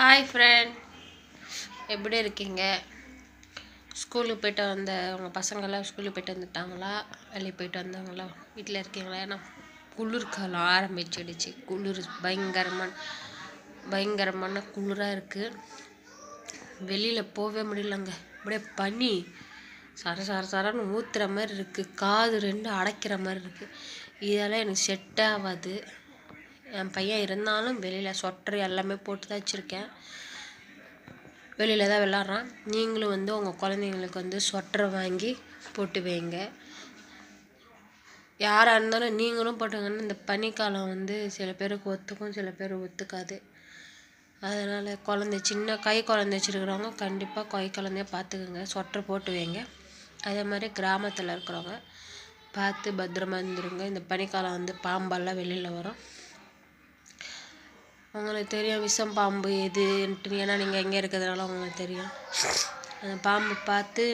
Hi friend, எப்படி இருக்கீங்க? ஸ்கூலுக்கு போய்ட்டு வந்த உங்கள் பசங்கள்லாம் ஸ்கூலுக்கு போய்ட்டு வந்துட்டாங்களா? வேலைக்கு போய்ட்டு வந்தாங்களா? வீட்டில் இருக்கீங்களா? ஏன்னா குளிர்காலம் ஆரம்பிச்சிடுச்சு. குளிர் பயங்கரமான குளிராக இருக்குது. வெளியில் போகவே முடியலங்க. அப்படியே பனி சரன்னு ஊற்றுற மாதிரி இருக்குது. காது ரெண்டும் அடைக்கிற மாதிரி இருக்குது. இதெல்லாம் எனக்கு செட் ஆகாது. என் பையன் இருந்தாலும் வெளியில் சொட்டர் எல்லாமே போட்டு தான் வச்சுருக்கேன். வெளியில் தான் விளாட்றான். நீங்களும் உங்கள் குழந்தைங்களுக்கு சொட்டரை வாங்கி போட்டு வைங்க. யாராக இருந்தாலும் நீங்களும் போட்டுங்கன்னா இந்த பனிக்காலம் சில பேருக்கு ஒத்துக்கும், சில பேர் ஒத்துக்காது. அதனால் சின்ன கை குழந்தை வச்சுருக்கிறவங்க கண்டிப்பாக கை குழந்தைய பார்த்துக்குங்க, சொட்டர் போட்டு வைங்க. அதே மாதிரி கிராமத்தில் இருக்கிறவங்க பார்த்து பத்திரமா இருந்துருங்க. இந்த பனிக்காலம் பாம்பெல்லாம் வெளியில் வரும். உங்களுக்கு தெரியும் விஷம் பாம்பு எதுன்ட்டு, ஏன்னா நீங்கள் எங்கே இருக்கிறதுனால உங்களுக்கு தெரியும். அந்த பாம்பு பார்த்து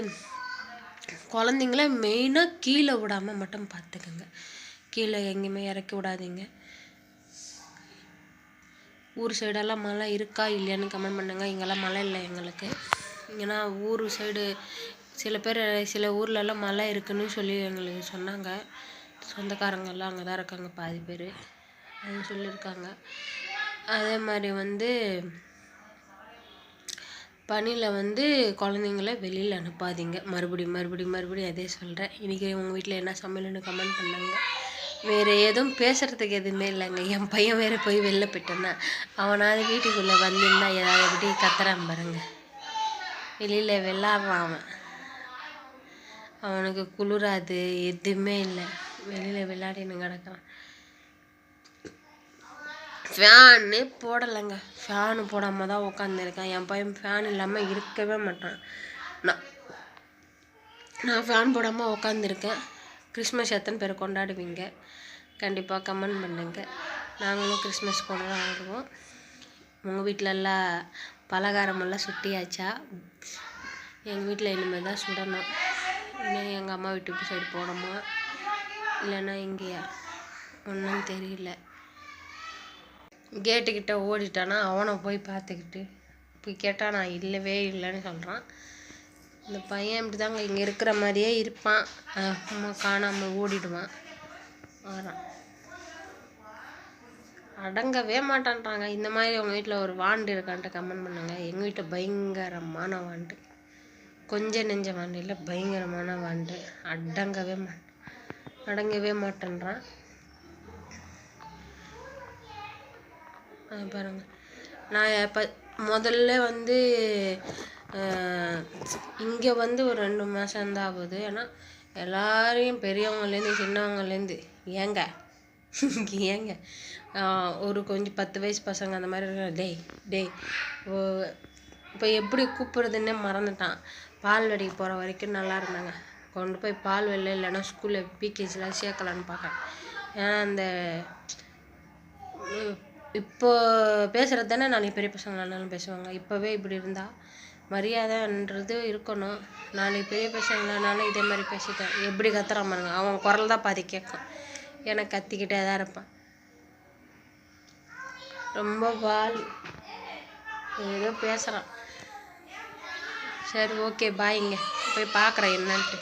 குழந்தைங்கள மெயினாக கீழே விடாமல் மட்டும் பார்த்துக்குங்க. கீழே எங்கேயுமே இறக்கி விடாதீங்க. ஊர் சைடெல்லாம் மழை இருக்கா இல்லையான்னு கமெண்ட் பண்ணுங்கள். இங்கெல்லாம் மழை இல்லை எங்களுக்கு. ஏன்னா ஊர் சைடு சில ஊர்லெல்லாம் மழை இருக்குன்னு சொல்லி எங்களுக்கு சொன்னாங்க. சொந்தக்காரங்கெல்லாம் அங்கே தான் இருக்காங்க, பாதி பேர் அது சொல்லியிருக்காங்க. அதே மாதிரி பனியில் குழந்தைங்கள வெளியில் அனுப்பாதீங்க. மறுபடியும் அதே சொல்கிறேன். இன்றைக்கி உங்கள் வீட்டில் என்ன சமையல்னு கமெண்ட் பண்ணாங்க. வேறு எதுவும் பேசுகிறதுக்கு எதுவுமே இல்லைங்க. என் பையன் வேறு போய் வெளில போயிட்டான்னா அவனாவது வீட்டுக்குள்ளே வந்திருந்தா ஏதாவது எப்படி கத்துறான் பாருங்க. வெளியில் விளாட்றான் அவனுக்கு குளிராது எதுவுமே இல்லை. வெளியில் விளையாடின்னு கிடக்குறான். ஃபேனே போடலைங்க. ஃபேனு போடாமல் தான் உட்காந்துருக்கேன். என் பையன் ஃபேன் இல்லாமல் இருக்கவே மாட்டான். நான் ஃபேன் போடாமல் உட்காந்துருக்கேன். கிறிஸ்மஸ் எத்தனை பேர் கொண்டாடுவீங்க? கண்டிப்பாக கமெண்ட் பண்ணுங்க. நாங்களும் கிறிஸ்மஸ் கொண்டாடுவோம். உங்கள் வீட்டிலலாம் பலகாரமெல்லாம் சுட்டியாச்சா? எங்கள் வீட்டில் இனிமேல் தான் சுடணும். இன்னும் எங்கள் அம்மா வீட்டு சைடு போகணுமா இல்லைன்னா இங்கேயா ஒன்றும் தெரியல. கேட்டுக்கிட்ட ஓடிட்டானா அவனை போய் பார்த்துக்கிட்டு போய் கேட்டால் நான் இல்லவே இல்லைன்னு சொல்கிறான். இந்த பையன் இப்படி தாங்க இங்கே இருக்கிற மாதிரியே இருப்பான். காணாமல் ஓடிடுவான், வரான், அடங்கவே மாட்டான்றாங்க. இந்த மாதிரி உங்கள் வீட்டில் ஒரு வாண்டு இருக்கான்ட்டு கமெண்ட் பண்ணுங்க. எங்கள் வீட்டில் பயங்கரமான வாண்டு, கொஞ்சம் நெஞ்ச வாண்டு இல்லை, பயங்கரமான வாண்டு. அடங்கவே மாட்டேன்றான். பாருங்க, நான் இப்போ முதல்ல இங்கே ஒரு 2 மாதம்தான் ஆகுது. ஏன்னா எல்லாரையும் பெரியவங்கலேருந்து சின்னவங்கலேருந்து ஏங்க ஒரு கொஞ்சம் 10 வயசு பசங்க அந்த மாதிரி இருக்கிற டேய் இப்போ எப்படி கூப்பிட்றதுன்னே மறந்துட்டான். பால் வெடிக்க போகிற வரைக்கும் நல்லா இருந்தாங்க. கொண்டு போய் பால் வெள்ளை இல்லைன்னா ஸ்கூலில் பிகேஜிலாம் சேர்க்கலான்னு பார்க்குறேன். ஏன்னா அந்த இப்போ பேசுகிறது தானே நாளைக்கு பெரிய பசங்க நாளும் பேசுவாங்க. இப்போவே இப்படி இருந்தால் மரியாதைன்றது இருக்கணும். நாளைக்கு பெரிய பசங்களானாலும் இதே மாதிரி பேசிட்டேன். எப்படி கத்துறான் பாருங்க. அவன் குரல் தான் பாதி கேட்கும். எனக்கு கத்திக்கிட்டே தான் இருப்பான். ரொம்ப ஏதோ பேசுகிறான். சரி, ஓகே, பாய்ங்க. போய் பார்க்குறேன் என்னன்ட்டு.